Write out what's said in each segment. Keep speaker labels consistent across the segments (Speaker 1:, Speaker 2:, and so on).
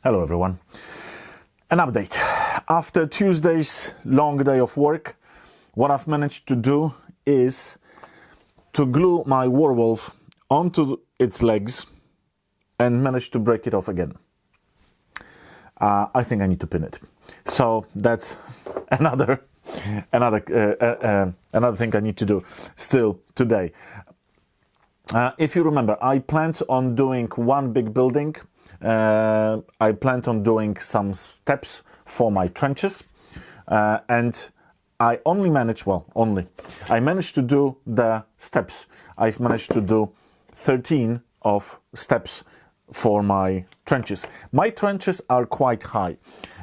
Speaker 1: Hello everyone. An update. After Tuesday's long day of work, what I've managed to do is to glue my werewolf onto its legs and managed to break it off again. I think I need to pin it. So that's another thing I need to do still today. If you remember, I planned on doing one big building. I planned on doing some steps for my trenches, and I managed to do the steps. I've managed to do 13 of steps for my trenches. My trenches are quite high.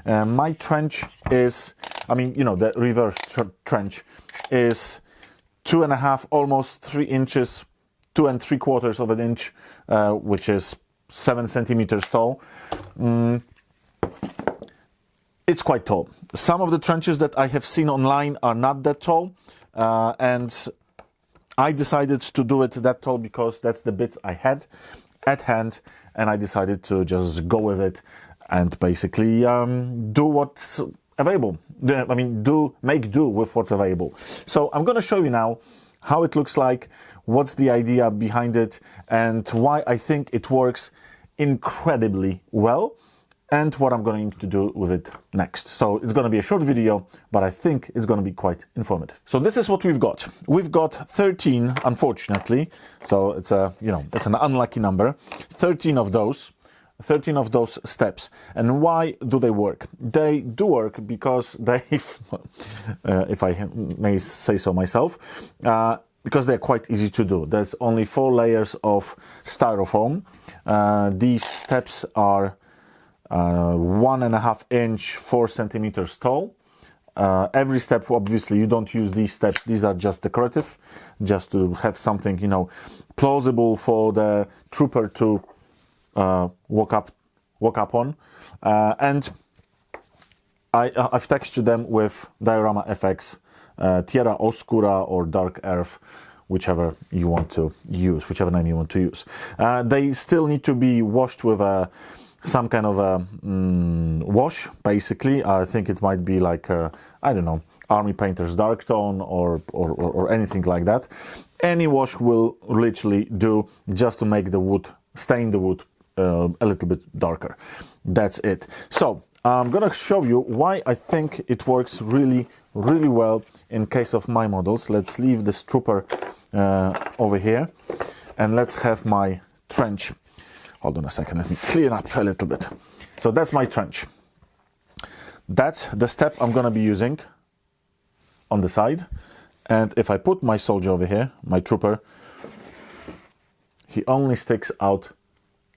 Speaker 1: My trench is, the reverse trench is 2.5, almost 3 inches, 2 3/4 of an inch, which is 7 centimeters tall. It's quite tall. Some of the trenches that I have seen online are not that tall, and I decided to do it that tall because that's the bits I had at hand, and I decided to just go with it and basically do what's available. Make do with what's available. So I'm going to show you now how it looks like, what's the idea behind it, and why I think it works incredibly well, and what I'm going to do with it next. So it's going to be a short video, but I think it's going to be quite informative. So this is what we've got. We've got 13, unfortunately. So it's it's an unlucky number. 13 of those steps. And why do they work? They do work because they, if I may say so myself, because they're quite easy to do. There's only 4 layers of styrofoam. These steps are 1.5 inch, 4 centimeters tall. Every step, obviously, you don't use these steps. These are just decorative, just to have something, plausible for the trooper to walk up on. And I've textured them with Diorama FX, Tierra Oscura or Dark Earth, whichever you want to use, whichever name you want to use. They still need to be washed with some kind of a wash, basically. I think it might be like, Army Painter's Dark Tone or anything like that. Any wash will literally do, just to make the wood, stain the wood a little bit darker. That's it. So I'm gonna show you why I think it works really well in case of my models. Let's leave this trooper over here, and let's have my trench. Hold on a second, let me clean up a little bit. So that's my trench. That's the step I'm gonna be using on the side. And if I put my soldier over here, my trooper, he only sticks out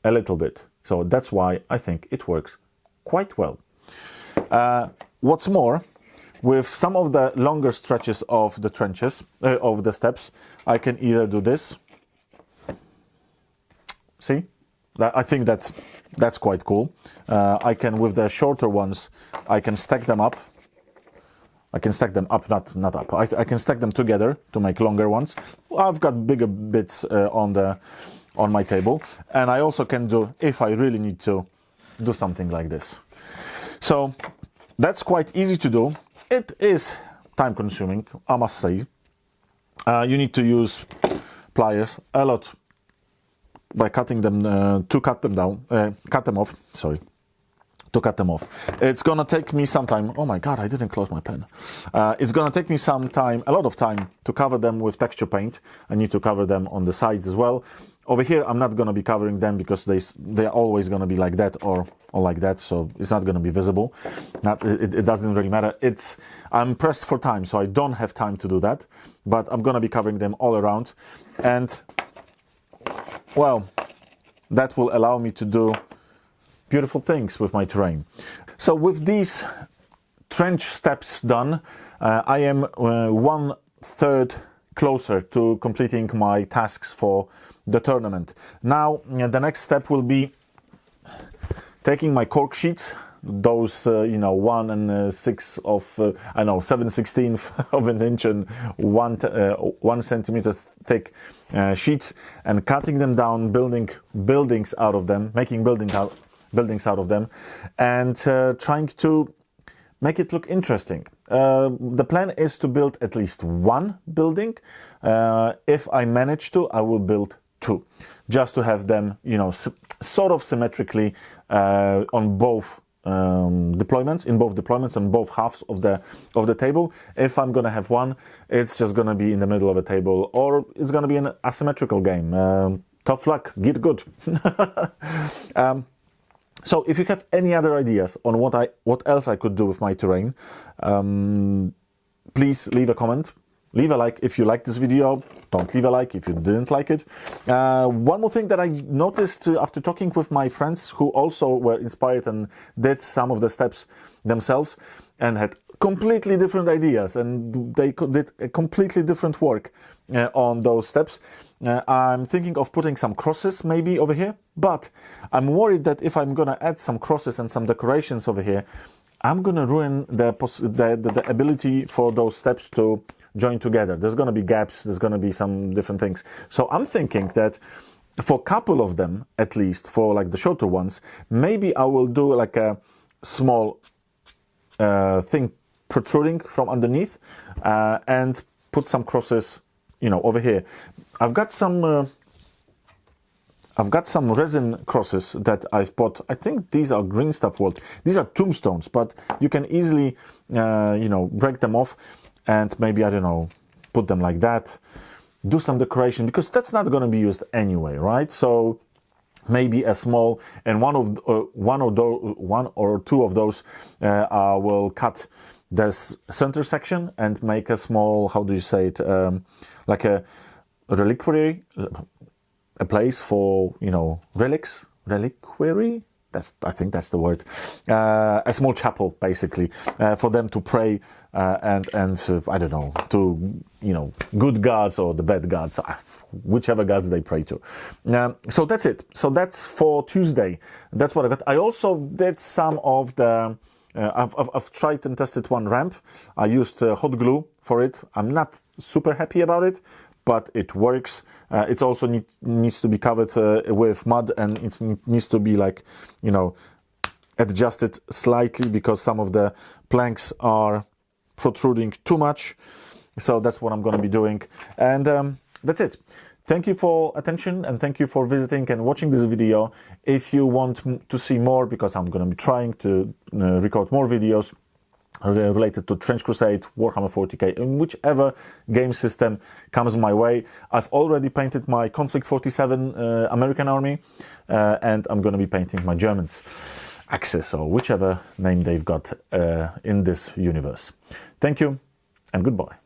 Speaker 1: a little bit. So that's why I think it works quite well. What's more, with some of the longer stretches of the trenches, of the steps, I can either do this. See? I think that's quite cool. I can, with the shorter ones, I can stack them up. I can stack them up, not up. I can stack them together to make longer ones. I've got bigger bits on my table, and I also can do, if I really need to, do something like this. So that's quite easy to do. It is time consuming, I must say. You need to use pliers a lot by cutting them, to cut them off. It's gonna take me some time. Oh my God, I didn't close my pen. It's gonna take me some time, a lot of time, to cover them with texture paint. I need to cover them on the sides as well. Over here, I'm not gonna be covering them because they're always gonna be like that or like that, so it's not gonna be visible. It doesn't really matter. I'm pressed for time, so I don't have time to do that. But I'm gonna be covering them all around, and well, that will allow me to do beautiful things with my terrain. So with these trench steps done, I am 1/3 closer to completing my tasks for the tournament. Now, the next step will be taking my cork sheets, those 7/16 of an inch and 1 centimeter thick sheets, and cutting them down, building buildings out of them, making buildings buildings out of them, and trying to make it look interesting. The plan is to build at least one building. If I manage to, I will build two, just to have them, you know, sort of symmetrically on both deployments, on both halves of the table. If I'm gonna have one, it's just gonna be in the middle of a table, or it's gonna be an asymmetrical game. Tough luck, get good. So if you have any other ideas on what else I could do with my terrain, please leave a comment. Leave a like if you like this video. Don't leave a like if you didn't like it. One more thing that I noticed after talking with my friends who also were inspired and did some of the steps themselves and had completely different ideas, and they did a completely different work on those steps. I'm thinking of putting some crosses maybe over here, but I'm worried that if I'm gonna add some crosses and some decorations over here, I'm gonna ruin the ability for those steps to join together. There's gonna be gaps, there's gonna be some different things. So I'm thinking that for a couple of them, at least, for like the shorter ones, maybe I will do like a small thing protruding from underneath and put some crosses, you know, over here. I've got some resin crosses that I've bought. I think these are Green Stuff World. These are tombstones, but you can easily, you know, break them off and maybe, I don't know, put them like that. Do some decoration, because that's not going to be used anyway, right? So maybe a small, and one or two of those I will cut this center section and make a small, how do you say it, like a reliquary, a place for, you know, reliquary. I think that's the word. A small chapel, basically, for them to pray and I don't know, to, you know, good gods or the bad gods, whichever gods they pray to. So that's it. So that's for Tuesday. That's what I got. I also did some of the. I've tried and tested one ramp. I used hot glue for it. I'm not super happy about it, but it works. It's also needs to be covered with mud, and it needs to be, like, you know, adjusted slightly because some of the planks are protruding too much. So that's what I'm going to be doing. And that's it. Thank you for attention, and thank you for visiting and watching this video. If you want to see more, because I'm going to be trying to record more videos related to Trench Crusade, Warhammer 40k, in whichever game system comes my way. I've already painted my Conflict 47 American army, and I'm going to be painting my Germans, Axis, or whichever name they've got in this universe. Thank you, and goodbye.